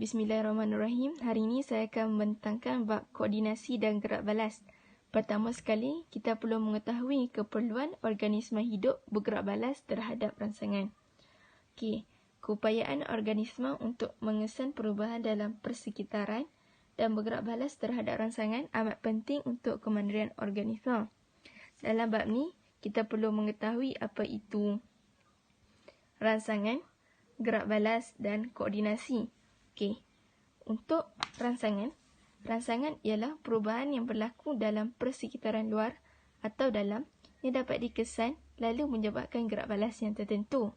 Bismillahirrahmanirrahim. Hari ini saya akan membentangkan bab koordinasi dan gerak balas. Pertama sekali, kita perlu mengetahui keperluan organisma hidup bergerak balas terhadap rangsangan. Okey, keupayaan organisma untuk mengesan perubahan dalam persekitaran dan bergerak balas terhadap rangsangan amat penting untuk kemandirian organisma. Dalam bab ni, kita perlu mengetahui apa itu rangsangan, gerak balas dan koordinasi. Okey, untuk rangsangan ialah perubahan yang berlaku dalam persekitaran luar atau dalam yang dapat dikesan lalu menyebabkan gerak balas yang tertentu.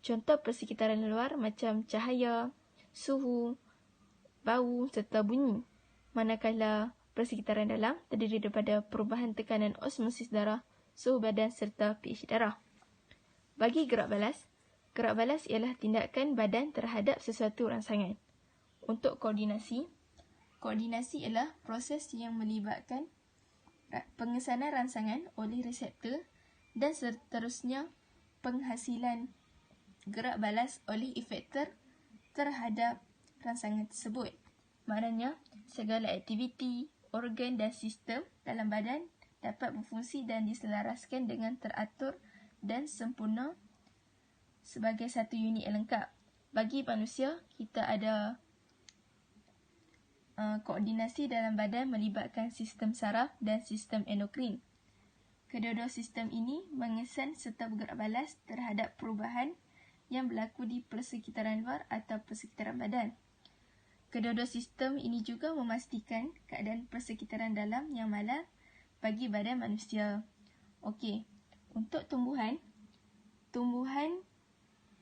Contoh persekitaran luar macam cahaya, suhu, bau serta bunyi. Manakala persekitaran dalam terdiri daripada perubahan tekanan osmosis darah, suhu badan serta pH darah. Bagi gerak balas ialah tindakan badan terhadap sesuatu rangsangan. Untuk koordinasi ialah proses yang melibatkan pengesanan rangsangan oleh reseptor dan seterusnya penghasilan gerak balas oleh efektor terhadap rangsangan tersebut. Maknanya, segala aktiviti, organ dan sistem dalam badan dapat berfungsi dan diselaraskan dengan teratur dan sempurna sebagai satu unit yang lengkap. Bagi manusia, kita ada koordinasi dalam badan melibatkan sistem saraf dan sistem endokrin. Kedua-dua sistem ini mengesan serta bergerak balas terhadap perubahan yang berlaku di persekitaran luar atau persekitaran badan. Kedua-dua sistem ini juga memastikan keadaan persekitaran dalam yang malar bagi badan manusia. Okey, untuk tumbuhan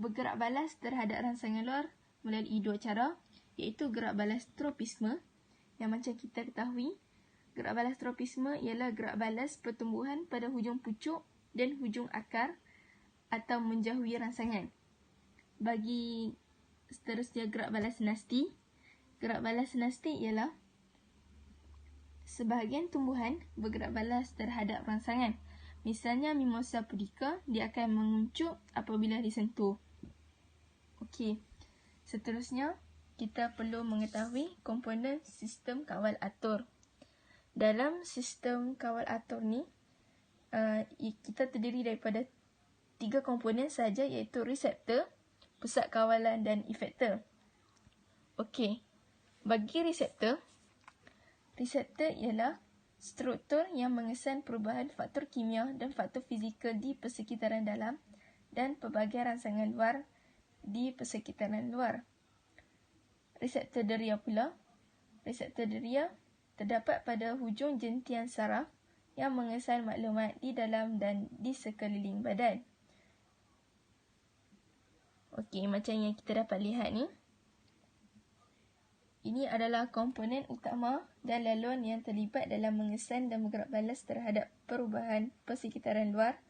bergerak balas terhadap rangsangan luar melalui dua cara, iaitu gerak balas tropisme yang macam kita ketahui. Gerak balas tropisme ialah gerak balas pertumbuhan pada hujung pucuk dan hujung akar atau menjauhi rangsangan. Bagi seterusnya gerak balas nasti. Gerak balas nasti ialah sebahagian tumbuhan bergerak balas terhadap rangsangan. Misalnya Mimosa pudica, dia akan menguncup apabila disentuh. Okey, seterusnya kita perlu mengetahui komponen sistem kawal atur. Dalam sistem kawal atur ni, kita terdiri daripada 3 komponen sahaja, iaitu reseptor, pusat kawalan dan efektor. Okey, bagi reseptor ialah struktur yang mengesan perubahan faktor kimia dan faktor fizikal di persekitaran dalam dan pelbagai rangsangan luar di persekitaran luar. Reseptor deria pula. Reseptor deria terdapat pada hujung jentian saraf yang mengesan maklumat di dalam dan di sekeliling badan. Okey, macam yang kita dapat lihat ni. Ini adalah komponen utama dan laluan yang terlibat dalam mengesan dan bergerak balas terhadap perubahan persekitaran luar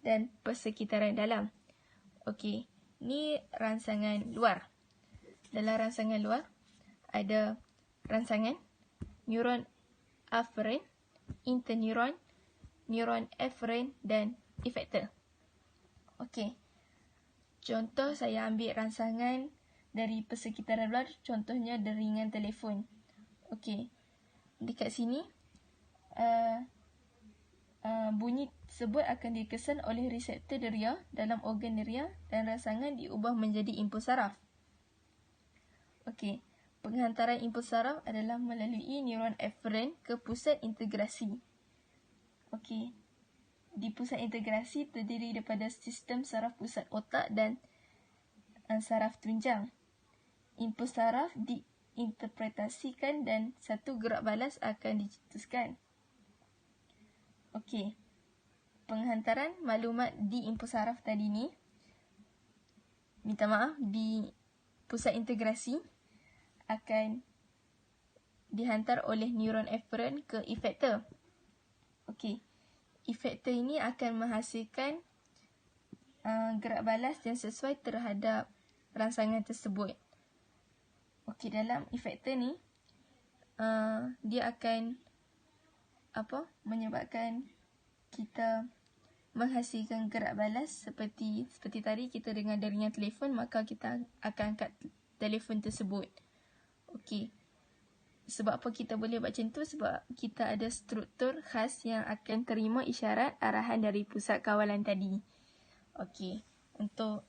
dan persekitaran dalam. Okey, ni rangsangan luar. Dalam rangsangan luar, ada rangsangan, neuron aferen, interneuron, neuron eferen dan efektor. Okey, contoh saya ambil rangsangan dari persekitaran luar, contohnya deringan telefon. Okey, dekat sini bunyi tersebut akan dikesan oleh reseptor deria dalam organ deria dan rangsangan diubah menjadi impuls saraf. Okey, penghantaran impuls saraf adalah melalui neuron eferen ke pusat integrasi. Okey, di pusat integrasi terdiri daripada sistem saraf pusat otak dan saraf tunjang. Impuls saraf diinterpretasikan dan satu gerak balas akan dicetuskan. Okey, penghantaran maklumat di impuls saraf tadi ni, di pusat integrasi akan dihantar oleh neuron eferen ke efektor. Okey, efektor ini akan menghasilkan gerak balas yang sesuai terhadap rangsangan tersebut. Okey, dalam efektor ni dia akan menyebabkan kita menghasilkan gerak balas seperti tadi kita dengan deringan telefon, maka kita akan angkat telefon tersebut. Okey. Sebab apa kita boleh buat macam tu? Sebab kita ada struktur khas yang akan terima isyarat arahan dari pusat kawalan tadi. Okey. Untuk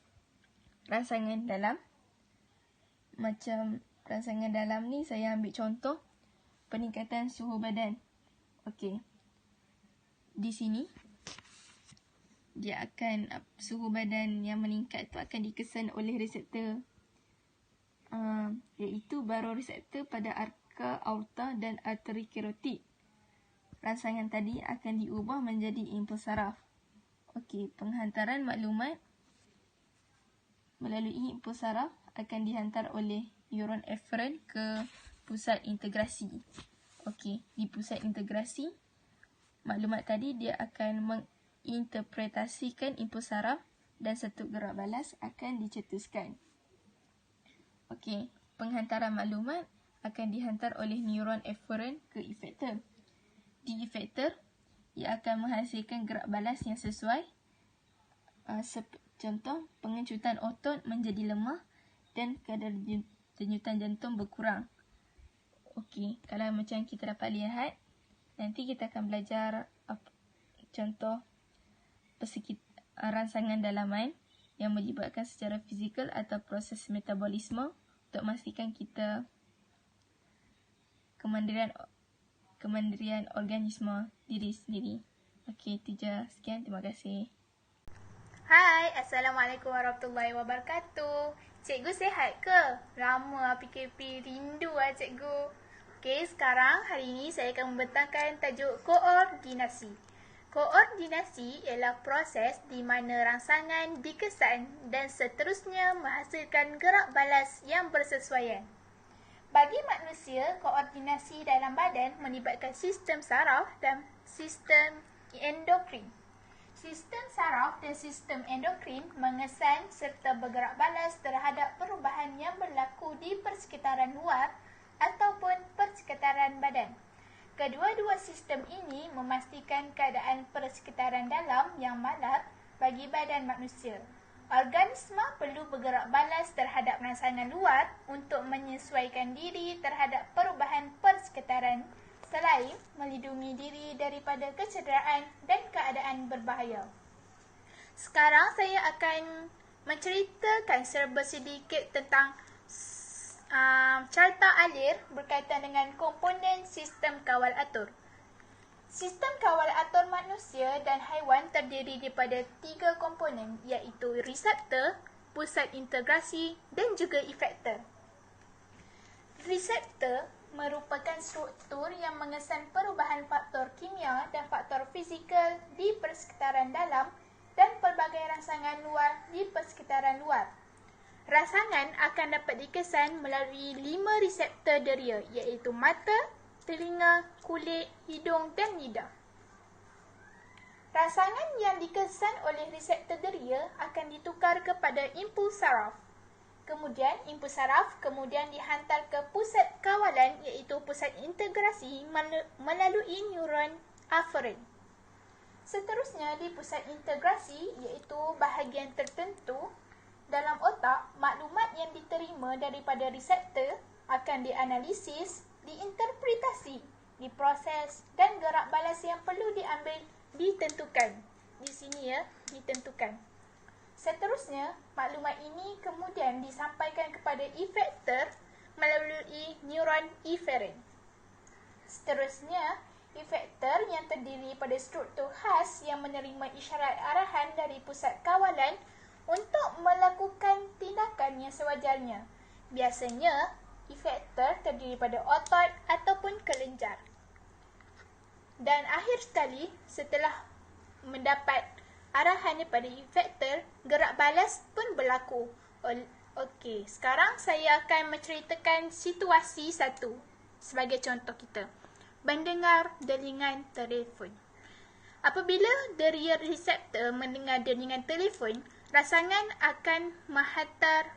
rangsangan dalam, macam rangsangan dalam ni saya ambil contoh peningkatan suhu badan. Okey. Di sini dia akan, suhu badan yang meningkat tu akan dikesan oleh reseptor, iaitu baroreseptor pada arka aorta dan arteri karotid. Rangsangan tadi akan diubah menjadi impuls saraf. Okey, penghantaran maklumat melalui impuls saraf akan dihantar oleh neuron eferen ke pusat integrasi. Okey, di pusat integrasi, maklumat tadi dia akan menginterpretasikan impuls saraf dan satu gerak balas akan dicetuskan. Okey, penghantaran maklumat akan dihantar oleh neuron eferen ke efektor. Di efektor, ia akan menghasilkan gerak balas yang sesuai. Contoh, pengencutan otot menjadi lemah dan kadar denyutan jantung berkurang. Okey, kalau macam kita dapat lihat, nanti kita akan belajar contoh rangsangan dalaman yang melibatkan secara fizikal atau proses metabolisme untuk memastikan kita kemandirian organisme diri sendiri. Okey, itu je. Sekian, terima kasih. Hai, Assalamualaikum warahmatullahi wabarakatuh. Cikgu sihat ke? Lama PKP, rindu lah cikgu. Okey, sekarang hari ini saya akan membentangkan tajuk koordinasi. Koordinasi ialah proses di mana rangsangan dikesan dan seterusnya menghasilkan gerak balas yang bersesuaian. Bagi manusia, koordinasi dalam badan melibatkan sistem saraf dan sistem endokrin. Sistem saraf dan sistem endokrin mengesan serta bergerak balas terhadap perubahan yang berlaku di persekitaran luar ataupun persekitaran badan. Kedua-dua sistem ini memastikan keadaan persekitaran dalam yang malar bagi badan manusia. Organisma perlu bergerak balas terhadap rangsangan luar untuk menyesuaikan diri terhadap perubahan persekitaran selain melindungi diri daripada kecederaan dan keadaan berbahaya. Sekarang saya akan menceritakan serba sedikit tentang carta alir berkaitan dengan komponen sistem kawal atur. Sistem kawal atur manusia dan haiwan terdiri daripada 3 komponen, iaitu reseptor, pusat integrasi dan juga efektor. Reseptor merupakan struktur yang mengesan perubahan faktor kimia dan faktor fizikal di persekitaran dalam dan pelbagai rangsangan luar di persekitaran luar. Rangsangan akan dapat dikesan melalui 5 reseptor deria, iaitu mata, telinga, kulit, hidung dan lidah. Rangsangan yang dikesan oleh reseptor deria akan ditukar kepada impuls saraf. Kemudian, impuls saraf kemudian dihantar ke pusat kawalan iaitu pusat integrasi melalui neuron aferen. Seterusnya, di pusat integrasi iaitu bahagian tertentu dalam otak, maklumat yang diterima daripada reseptor akan dianalisis, diinterpretasi, diproses dan gerak balas yang perlu diambil ditentukan. Di sini ya, ditentukan. Seterusnya, maklumat ini kemudian disampaikan kepada efektor melalui neuron eferen. Seterusnya, efektor yang terdiri pada struktur khas yang menerima isyarat arahan dari pusat kawalan untuk melakukan tindakan yang sewajarnya. Biasanya, efektor terdiri pada otot ataupun kelenjar. Dan akhir sekali, setelah mendapat arahan daripada efektor, gerak balas pun berlaku. Okey, sekarang saya akan menceritakan situasi satu. Sebagai contoh kita, mendengar delingan telefon. Apabila deria reseptor mendengar delingan telefon, rangsangan akan menghantar,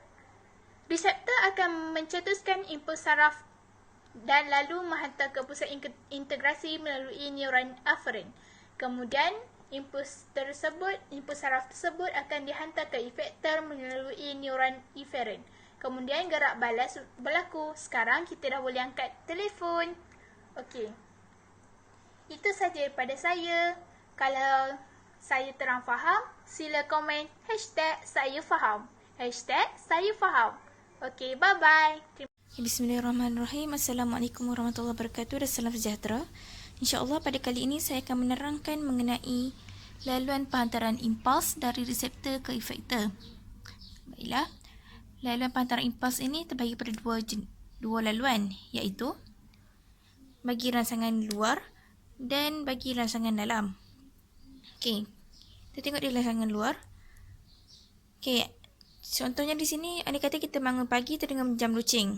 reseptor akan mencetuskan impuls saraf dan lalu menghantar ke pusat integrasi melalui neuron aferen. Kemudian, impuls saraf tersebut akan dihantar ke efektor melalui neuron eferen. Kemudian gerak balas berlaku. Sekarang kita dah boleh angkat telefon. Okey. Itu saja daripada saya. Kalau saya terang faham, sila komen #saya faham. #saya faham. Okey, bye-bye. Bismillahirrahmanirrahim. Assalamualaikum warahmatullahi wabarakatuh dan salam sejahtera. InsyaAllah pada kali ini saya akan menerangkan mengenai laluan penghantaran impuls dari reseptor ke efektor. Baiklah, laluan penghantaran impuls ini terbagi pada dua laluan, iaitu bagi rangsangan luar dan bagi rangsangan dalam. Okey, kita tengok di rangsangan luar. Okey, contohnya di sini, andai kata kita bangun pagi terdengar jam loceng.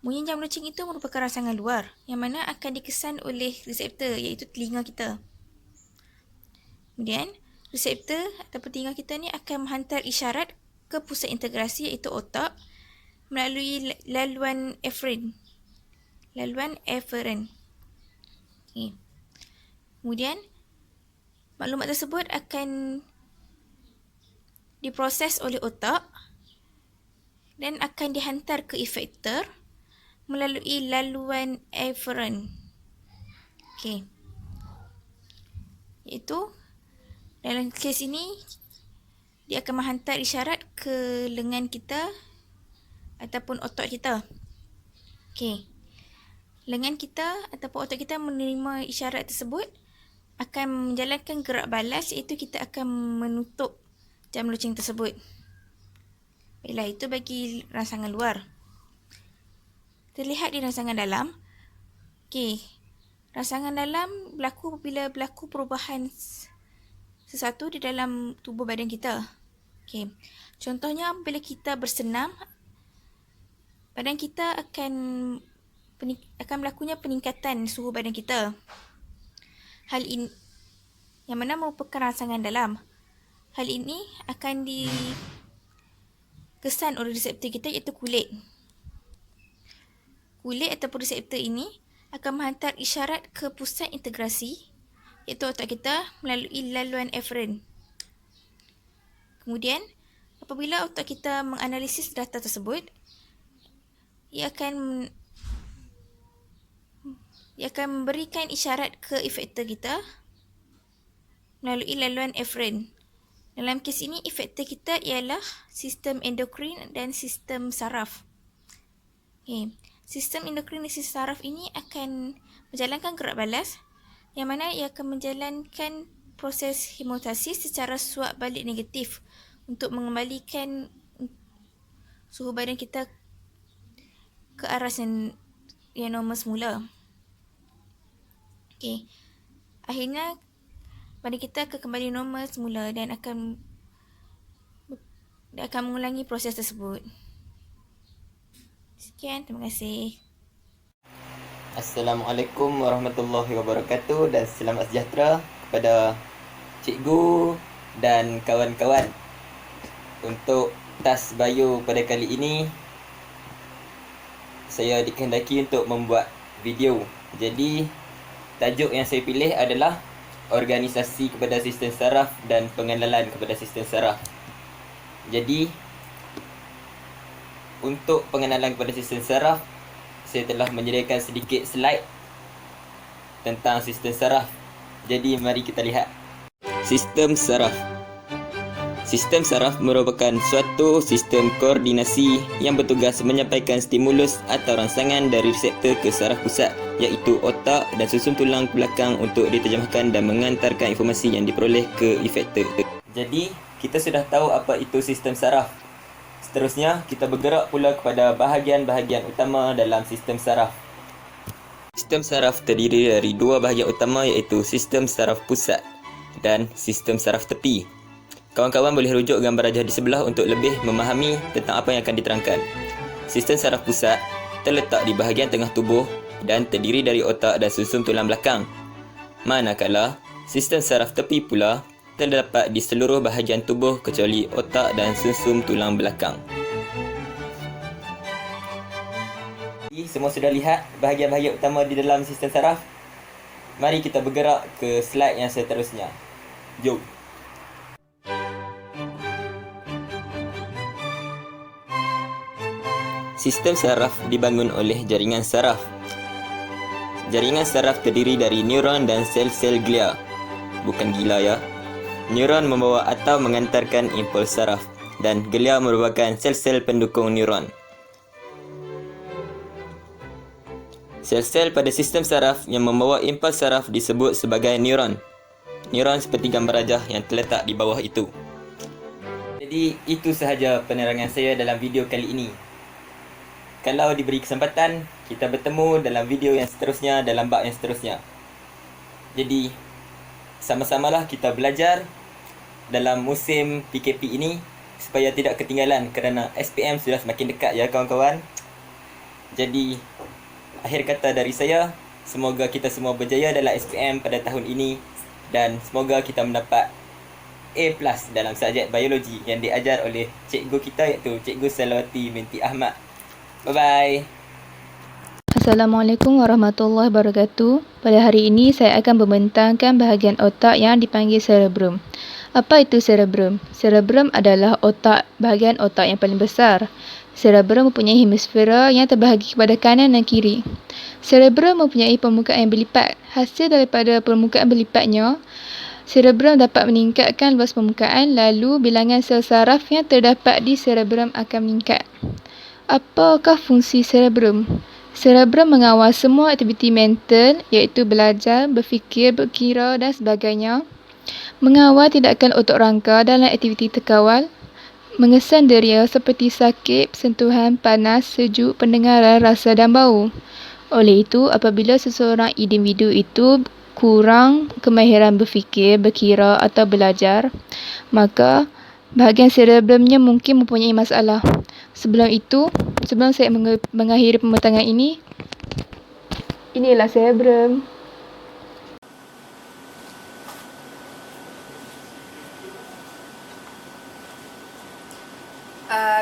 Bunyi jam loceng itu merupakan rangsangan luar yang mana akan dikesan oleh reseptor, iaitu telinga kita. Kemudian, reseptor ataupun telinga kita ni akan menghantar isyarat ke pusat integrasi iaitu otak melalui laluan eferen. Okay. Kemudian, maklumat tersebut akan diproses oleh otak dan akan dihantar ke efektor melalui laluan eferen. Okey. Iaitu dalam kes ini dia akan menghantar isyarat ke lengan kita ataupun otak kita. Okey. Lengan kita ataupun otak kita menerima isyarat tersebut akan menjalankan gerak balas, iaitu kita akan menutup jam loceng tersebut. Baiklah, itu bagi rangsangan luar. Terlihat di rangsangan dalam. Okey. Rangsangan dalam berlaku apabila berlaku perubahan sesuatu di dalam tubuh badan kita. Okey. Contohnya bila kita bersenam, badan kita akan berlakunya peningkatan suhu badan kita. Hal ini yang mana merupakan rangsangan dalam. Hal ini akan dikesan oleh reseptor kita, iaitu kulit. Kulit ataupun reseptor ini akan menghantar isyarat ke pusat integrasi, iaitu otak kita melalui laluan eferen. Kemudian, apabila otak kita menganalisis data tersebut, ia akan memberikan isyarat ke efektor kita melalui laluan eferen. Dalam kes ini, efektor kita ialah sistem endokrin dan sistem saraf. Okay. Sistem endokrin dan sistem saraf ini akan menjalankan gerak balas yang mana ia akan menjalankan proses hemostasis secara suap balik negatif untuk mengembalikan suhu badan kita ke arah yang normal semula. Okey. Akhirnya badan kita akan kembali normal semula dan akan mengulangi proses tersebut. Sekian, terima kasih. Assalamualaikum warahmatullahi wabarakatuh dan selamat sejahtera kepada cikgu dan kawan-kawan. Untuk tas bio pada kali ini, saya dikehendaki untuk membuat video. Jadi, tajuk yang saya pilih adalah organisasi kepada sistem saraf dan pengenalan kepada sistem saraf. Jadi, untuk pengenalan kepada sistem saraf, saya telah menyediakan sedikit slide tentang sistem saraf. Jadi, mari kita lihat. Sistem saraf. Sistem saraf merupakan suatu sistem koordinasi yang bertugas menyampaikan stimulus atau rangsangan dari reseptor ke saraf pusat, iaitu otak dan susun tulang belakang untuk diterjemahkan dan mengantarkan informasi yang diperoleh ke efektor. Jadi, kita sudah tahu apa itu sistem saraf. Seterusnya, kita bergerak pula kepada bahagian-bahagian utama dalam sistem saraf. Sistem saraf terdiri dari dua bahagian utama, iaitu sistem saraf pusat dan sistem saraf tepi. Kawan-kawan boleh rujuk gambar rajah di sebelah untuk lebih memahami tentang apa yang akan diterangkan. Sistem saraf pusat terletak di bahagian tengah tubuh dan terdiri dari otak dan susun tulang belakang. Manakala, sistem saraf tepi pula terdapat di seluruh bahagian tubuh kecuali otak dan susun tulang belakang. Semua sudah lihat bahagian-bahagian utama di dalam sistem saraf? Mari kita bergerak ke slide yang seterusnya. Jom. Sistem saraf dibangun oleh jaringan saraf. Jaringan saraf terdiri dari neuron dan sel-sel glia. Bukan gila ya. Neuron membawa atau mengantarkan impuls saraf dan glia merupakan sel-sel pendukung neuron. Sel-sel pada sistem saraf yang membawa impuls saraf disebut sebagai neuron. Neuron seperti gambar rajah yang terletak di bawah itu. Jadi itu sahaja penerangan saya dalam video kali ini. Kalau diberi kesempatan, kita bertemu dalam video yang seterusnya, dalam bab yang seterusnya. Jadi, sama-samalah kita belajar dalam musim PKP ini supaya tidak ketinggalan kerana SPM sudah semakin dekat ya kawan-kawan. Jadi, akhir kata dari saya, semoga kita semua berjaya dalam SPM pada tahun ini dan semoga kita mendapat A+ dalam subjek biologi yang diajar oleh cikgu kita iaitu Cikgu Salawati binti Ahmad. Bye-bye. Assalamualaikum warahmatullahi wabarakatuh. Pada hari ini saya akan membentangkan bahagian otak yang dipanggil cerebrum. Apa itu cerebrum? Cerebrum adalah bahagian otak yang paling besar. Cerebrum mempunyai hemisfera yang terbahagi kepada kanan dan kiri. Cerebrum mempunyai permukaan yang berlipat. Hasil daripada permukaan berlipatnya, cerebrum dapat meningkatkan luas permukaan, lalu bilangan sel saraf yang terdapat di cerebrum akan meningkat. Apakah fungsi cerebrum? Cerebrum mengawal semua aktiviti mental iaitu belajar, berfikir, berkira dan sebagainya. Mengawal tindakan otak rangka dalam aktiviti terkawal. Mengesan deria seperti sakit, sentuhan, panas, sejuk, pendengaran, rasa dan bau. Oleh itu, apabila seseorang individu itu kurang kemahiran berfikir, berkira atau belajar, maka bahagian cerebrumnya mungkin mempunyai masalah. Sebelum saya mengakhiri pembentangan ini, inilah cerebrum.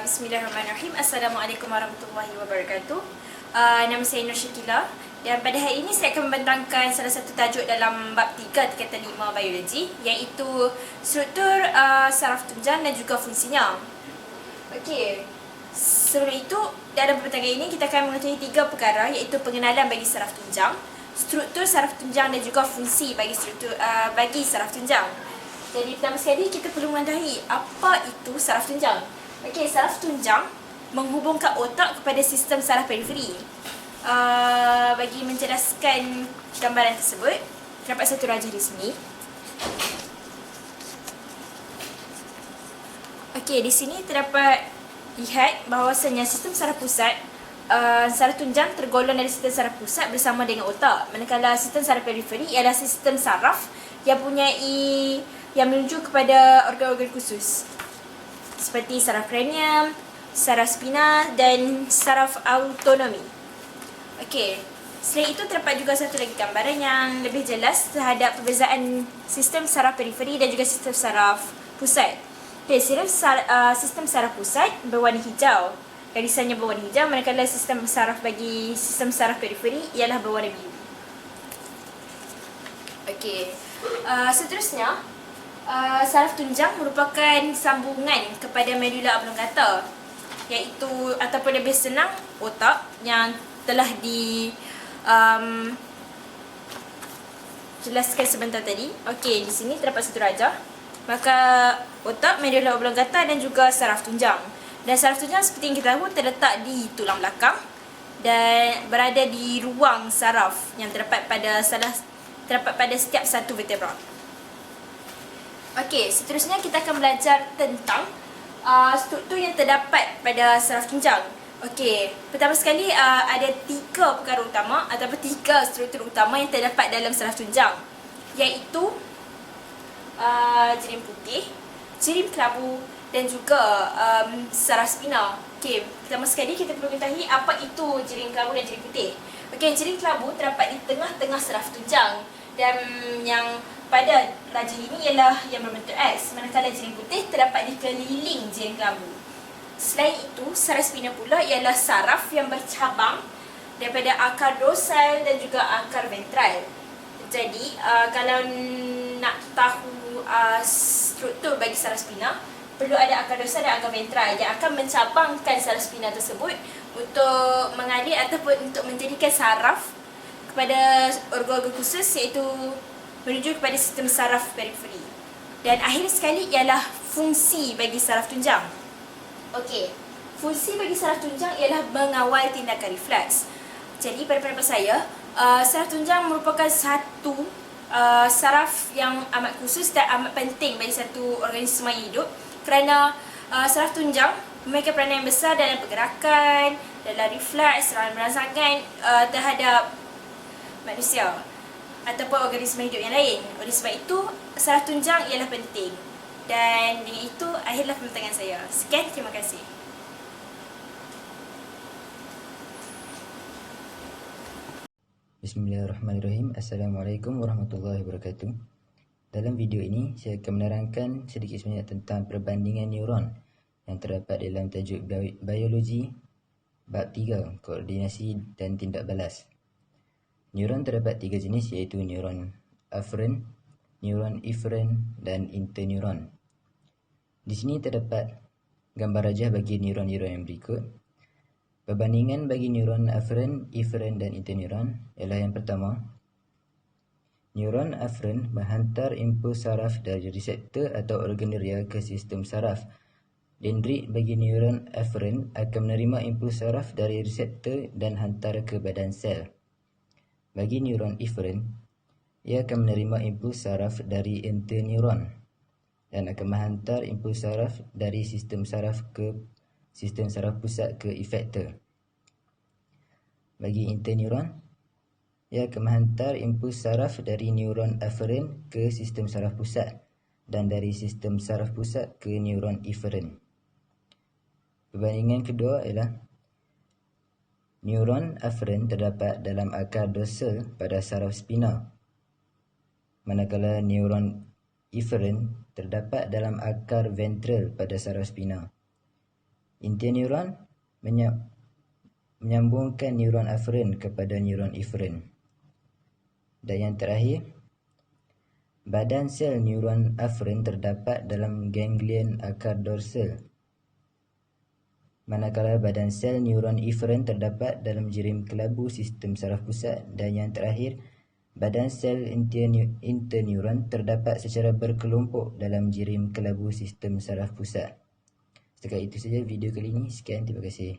Bismillahirrahmanirrahim. Assalamualaikum warahmatullahi wabarakatuh. Nama saya Nur Syakila dan pada hari ini saya akan membentangkan salah satu tajuk dalam bab 3 tingkatan 5 biologi, iaitu struktur saraf tunjang dan juga fungsinya. Okey. Sebelum itu, dalam pembentangan ini kita akan mengetahui 3 perkara, iaitu pengenalan bagi saraf tunjang, struktur saraf tunjang dan juga fungsi bagi saraf tunjang. Jadi pertama sekali kita perlu mengetahui apa itu saraf tunjang. Okey, saraf tunjang menghubungkan otak kepada sistem saraf periferi. Bagi menjelaskan gambaran tersebut, terdapat satu rajah di sini. Okey, di sini terdapat lihat bahawasanya sistem saraf pusat, saraf tunjang tergolong dari sistem saraf pusat bersama dengan otak. Manakala sistem saraf periferi ialah sistem saraf yang menuju kepada organ-organ khusus seperti saraf kranium, saraf spina dan saraf autonomi. Okey, selain itu terdapat juga satu lagi gambaran yang lebih jelas terhadap perbezaan sistem saraf periferi dan juga sistem saraf pusat. Okey, sistem saraf pusat berwarna hijau, garisannya berwarna hijau, manakala sistem saraf bagi sistem saraf periferi ialah berwarna biru. Okey, seterusnya, saraf tunjang merupakan sambungan kepada medula oblongata, iaitu ataupun lebih senang otak yang telah jelaskan sebentar tadi. Okey, di sini terdapat satu rajah. Maka otak, medula oblongata dan juga saraf tunjang. Dan saraf tunjang seperti yang kita tahu terletak di tulang belakang dan berada di ruang saraf yang terdapat pada setiap satu vertebra. Okey, seterusnya kita akan belajar tentang struktur yang terdapat pada saraf tunjang. Okey, pertama sekali ada 3 perkara utama ataupun 3 struktur utama yang terdapat dalam saraf tunjang, iaitu jirim putih, jirim kelabu dan juga saraf spina. Okey, pertama sekali kita perlu mengetahui apa itu jirim kelabu dan jirim putih. Okey, jirim kelabu terdapat di tengah-tengah saraf tunjang dan yang pada rajah ini ialah yang berbentuk X, manakala jirim putih terdapat di keliling jirim kelabu. Selain itu, saraf spina pula ialah saraf yang bercabang daripada akar dorsal dan juga akar ventral. Jadi, kalau nak tahu struktur bagi saraf spina, perlu ada akar dorsal dan akar ventral yang akan mencabangkan saraf spina tersebut untuk mengalir ataupun untuk menjadikan saraf kepada organ-organ khusus, iaitu menuju kepada sistem saraf periferi. Dan akhir sekali ialah fungsi bagi saraf tunjang. Okey, fungsi bagi saraf tunjang ialah mengawal tindakan refleks. Jadi pada pendapat saya, saraf tunjang merupakan satu saraf yang amat khusus dan amat penting bagi satu organisma hidup, kerana saraf tunjang memiliki peranan yang besar dalam pergerakan, dalam refleks, dalam rangsangan terhadap manusia ataupun organisma hidup yang lain. Oleh sebab itu, saraf tunjang ialah penting. Dan dengan itu, akhirlah pembincangan saya. Sekian, terima kasih. Bismillahirrahmanirrahim. Assalamualaikum warahmatullahi wabarakatuh. Dalam video ini, saya akan menerangkan sedikit sebanyak tentang perbandingan neuron yang terdapat dalam tajuk biologi bab 3, koordinasi dan tindak balas. Neuron terdapat 3 jenis, iaitu neuron aferen, neuron eferen dan interneuron. Di sini terdapat gambar rajah bagi neuron-neuron yang berikut. Perbandingan bagi neuron aferen, eferen dan interneuron ialah yang pertama. Neuron aferen menghantar impuls saraf dari reseptor atau organelia ke sistem saraf. Dendrit bagi neuron aferen akan menerima impuls saraf dari reseptor dan hantar ke badan sel. Bagi neuron eferen, ia akan menerima impuls saraf dari interneuron dan akan menghantar impuls saraf dari sistem saraf pusat ke efektor. Bagi interneuron, ia akan menghantar impuls saraf dari neuron aferen ke sistem saraf pusat dan dari sistem saraf pusat ke neuron eferen. Perbandingan kedua ialah neuron aferen terdapat dalam akar dorsal pada saraf spinal, manakala neuron eferen terdapat dalam akar ventral pada saraf spinal. Interneuron menyambungkan neuron aferen kepada neuron eferen. Dan yang terakhir, badan sel neuron aferen terdapat dalam ganglion akar dorsal, manakala badan sel neuron eferen terdapat dalam jirim kelabu sistem saraf pusat. Dan yang terakhir, badan sel interneuron terdapat secara berkelompok dalam jirim kelabu sistem saraf pusat. Setakat itu saja video kali ini. Sekian, terima kasih.